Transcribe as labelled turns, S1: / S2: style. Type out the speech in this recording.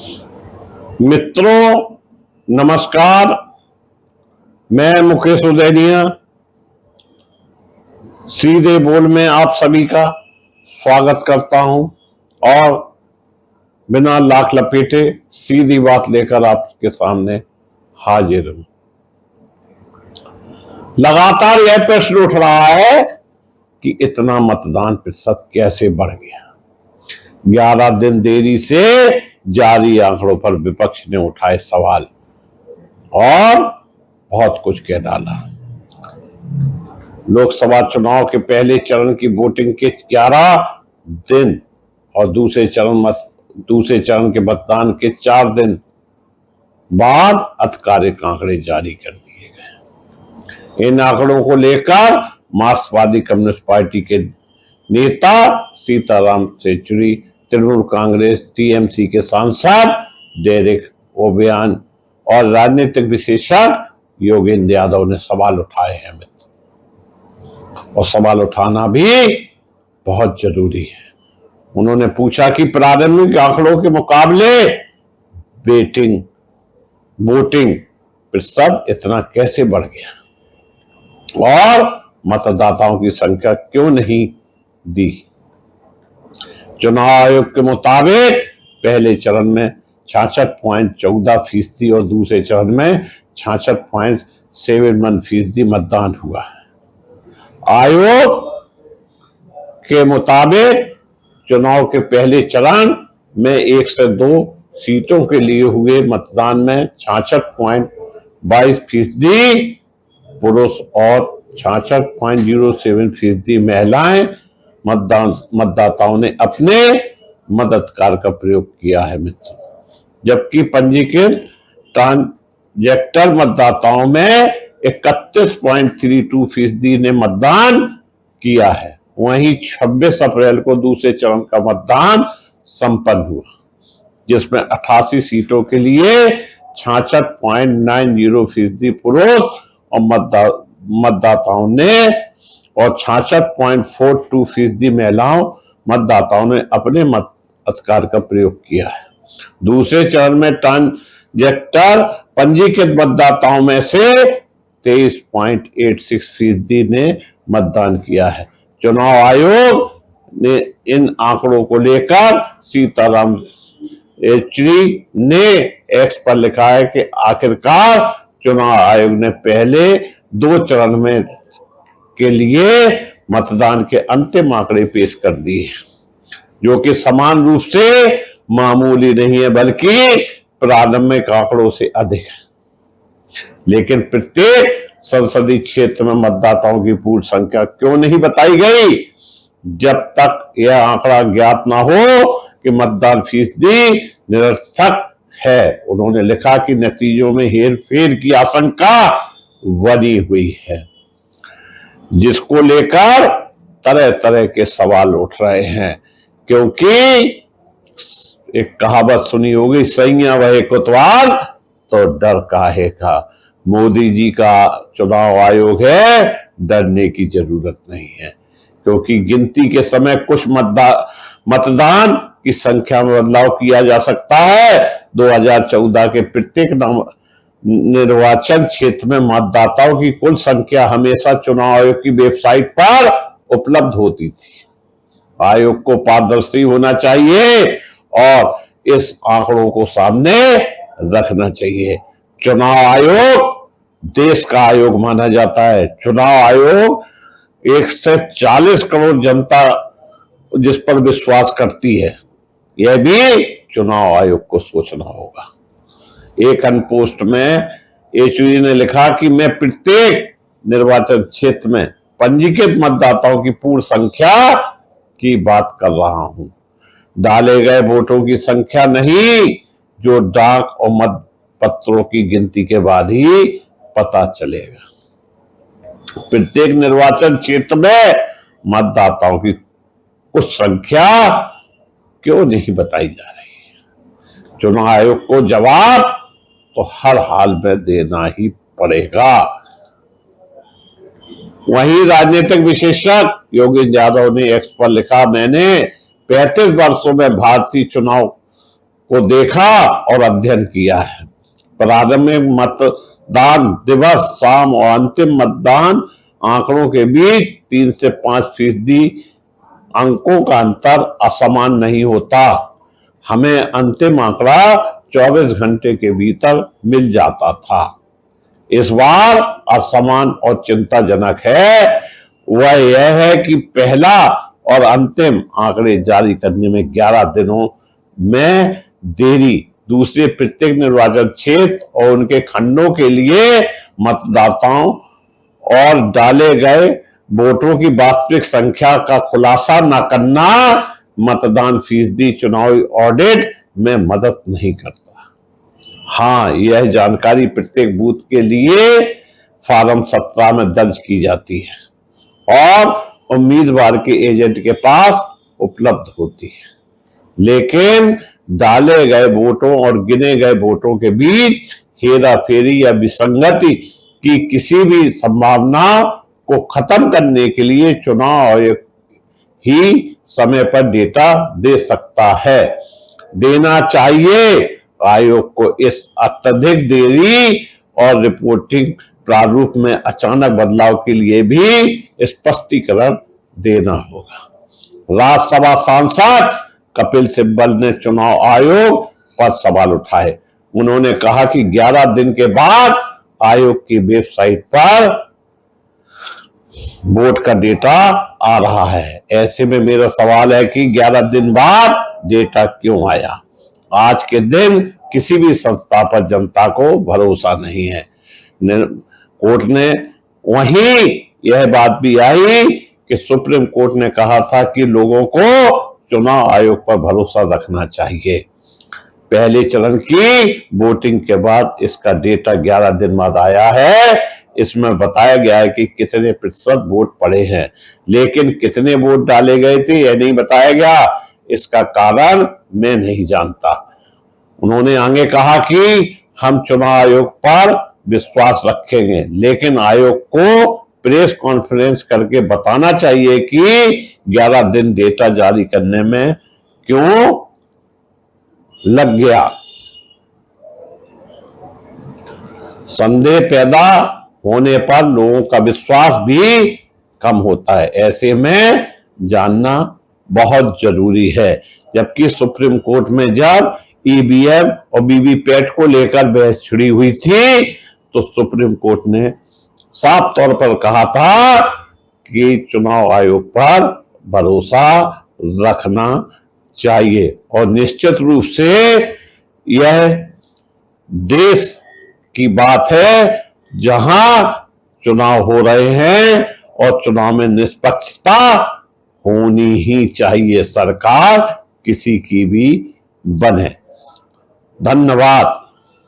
S1: मित्रों नमस्कार, मैं मुकेश उदैनिया सीधे बोल में आप सभी का स्वागत करता हूं और बिना लाख लपेटे सीधी बात लेकर आपके सामने हाजिर हूं। लगातार यह प्रश्न उठ रहा है कि इतना मतदान प्रतिशत कैसे बढ़ गया। 11 दिन देरी से जारी आंकड़ों पर विपक्ष ने उठाए सवाल और बहुत कुछ कह डाला। लोकसभा चुनाव के पहले चरण की वोटिंग के 11 दिन और दूसरे चरण के मतदान के 4 दिन बाद आधिकारिक आंकड़े जारी कर दिए गए। इन आंकड़ों को लेकर मार्क्सवादी कम्युनिस्ट पार्टी के नेता सीताराम येचुरी, तृणमूल कांग्रेस टीएमसी के सांसद डेरेक ओब्रियन और राजनीतिक विशेषज्ञ योगेंद्र यादव ने सवाल उठाए हैं मित्र, और सवाल उठाना भी बहुत जरूरी है। उन्होंने पूछा कि प्रारंभिक आंकड़ों के मुकाबले वोटिंग प्रतिशत इतना कैसे बढ़ गया और मतदाताओं की संख्या क्यों नहीं दी। चुनाव आयोग के मुताबिक पहले चरण में 66.14% और दूसरे चरण में 66.71% मतदान हुआ है। आयोग के मुताबिक चुनाव के पहले चरण में 1 से 2 सीटों के लिए हुए मतदान में 66.22% पुरुष और 66.07% महिलाएं मतदाताओं ने अपने मताधिकार का प्रयोग किया है मित्र, जबकि पंजीकृत ट्रांजेक्टर मतदाताओं में 31.32% ने मतदान किया है। वहीं 26 अप्रैल को दूसरे चरण का मतदान संपन्न हुआ, जिसमें 88 सीटों के लिए 66.90% पुरुष और मतदाताओं ने और 66.42% मतदाताओं ने अपने मताधिकार का प्रयोग किया है। दूसरे चरण में ट्रांजेक्टर पंजीकृत मतदाताओं में से 23.86% ने मतदान किया है। चुनाव आयोग ने इन आंकड़ों को लेकर सीताराम येचुरी ने एक्स पर लिखा है कि आखिरकार चुनाव आयोग ने पहले 2 चरण में के लिए मतदान के अंतिम आंकड़े पेश कर दिए, जो कि समान रूप से मामूली नहीं है बल्कि प्रारंभिक आंकड़ों से अधिक है। लेकिन प्रत्येक संसदीय क्षेत्र में मतदाताओं की पूर्ण संख्या क्यों नहीं बताई गई जब तक यह आंकड़ा ज्ञात ना हो कि मतदान फीसदी निरर्थक है। उन्होंने लिखा कि नतीजों में हेरफेर की आशंका बनी हुई है, जिसको लेकर तरह तरह के सवाल उठ रहे हैं, क्योंकि एक कहावत सुनी होगी, सैया वही कोतवाल तो डर काहे का। मोदी जी का चुनाव आयोग है, डरने की जरूरत नहीं है, क्योंकि गिनती के समय कुछ मतदान की संख्या में बदलाव किया जा सकता है। 2014 के प्रत्येक निर्वाचन क्षेत्र में मतदाताओं की कुल संख्या हमेशा चुनाव आयोग की वेबसाइट पर उपलब्ध होती थी। आयोग को पारदर्शी होना चाहिए और इस आंकड़ों को सामने रखना चाहिए। चुनाव आयोग देश का आयोग माना जाता है। चुनाव आयोग 140 करोड़ जनता जिस पर विश्वास करती है, यह भी चुनाव आयोग को सोचना होगा। एक अन्य पोस्ट में येचुरी ने लिखा कि मैं प्रत्येक निर्वाचन क्षेत्र में पंजीकृत मतदाताओं की पूर्ण संख्या की बात कर रहा हूं, डाले गए वोटों की संख्या नहीं, जो डाक और मत पत्रों की गिनती के बाद ही पता चलेगा। प्रत्येक निर्वाचन क्षेत्र में मतदाताओं की कुछ संख्या क्यों नहीं बताई जा रही है। चुनाव आयोग को जवाब तो हर हाल में देना ही पड़ेगा। वहीं राजनीतिक विशेषज्ञ योगेंद्र यादव ने एक्स पर लिखा, मैंने 35 वर्षों में भारतीय चुनाव को देखा और अध्ययन किया है। प्रारंभिक मतदान दिवस शाम और अंतिम मतदान आंकड़ों के बीच 3 से 5% अंकों का अंतर असमान नहीं होता। हमें अंतिम आंकड़ा 24 घंटे के भीतर मिल जाता था। इस बार असमान और चिंताजनक है वह यह है कि पहला और अंतिम आंकड़े जारी करने में 11 दिनों में देरी दूसरे प्रत्येक निर्वाचन क्षेत्र और उनके खंडों के लिए मतदाताओं और डाले गए वोटों की वास्तविक संख्या का खुलासा न करना मतदान फीसदी चुनावी ऑडिट में मदद नहीं करता। हाँ, यह जानकारी प्रत्येक बूथ के लिए फॉर्म 17 में दर्ज की जाती है और उम्मीदवार के एजेंट के पास उपलब्ध होती है, लेकिन डाले गए वोटों और गिने गए वोटों के बीच हेराफेरी या विसंगति की किसी भी संभावना को खत्म करने के लिए चुनाव आयोग ही समय पर डेटा दे सकता है, देना चाहिए। आयोग को इस अत्यधिक देरी और रिपोर्टिंग प्रारूप में अचानक बदलाव के लिए भी स्पष्टीकरण देना होगा। राज्यसभा सांसद कपिल सिब्बल ने चुनाव आयोग पर सवाल उठाए। उन्होंने कहा कि 11 दिन के बाद आयोग की वेबसाइट पर वोट का डेटा आ रहा है। ऐसे में मेरा सवाल है कि 11 दिन बाद डेटा क्यों आया? आज के दिन किसी भी संस्था पर जनता को भरोसा नहीं है। कोर्ट ने वहीं यह बात भी आई कि सुप्रीम कोर्ट ने कहा था कि लोगों को चुनाव आयोग पर भरोसा रखना चाहिए। पहले चरण की वोटिंग के बाद इसका डेटा 11 दिन बाद आया है। इसमें बताया गया है कि कितने प्रतिशत वोट पड़े हैं, लेकिन कितने वोट डाले गए थे यह नहीं बताया गया। इसका कारण मैं नहीं जानता। उन्होंने आगे कहा कि हम चुनाव आयोग पर विश्वास रखेंगे, लेकिन आयोग को प्रेस कॉन्फ्रेंस करके बताना चाहिए कि 11 दिन डेटा जारी करने में क्यों लग गया। संदेह पैदा होने पर लोगों का विश्वास भी कम होता है। ऐसे में जानना बहुत जरूरी है। जबकि सुप्रीम कोर्ट में जब ईवीएम और वीवीपैट को लेकर बहस छिड़ी हुई थी तो सुप्रीम कोर्ट ने साफ तौर पर कहा था कि चुनाव आयोग पर भरोसा रखना चाहिए और निश्चित रूप से यह देश की बात है जहां चुनाव हो रहे हैं और चुनाव में निष्पक्षता होनी ही चाहिए, सरकार किसी की भी बने। धन्यवाद।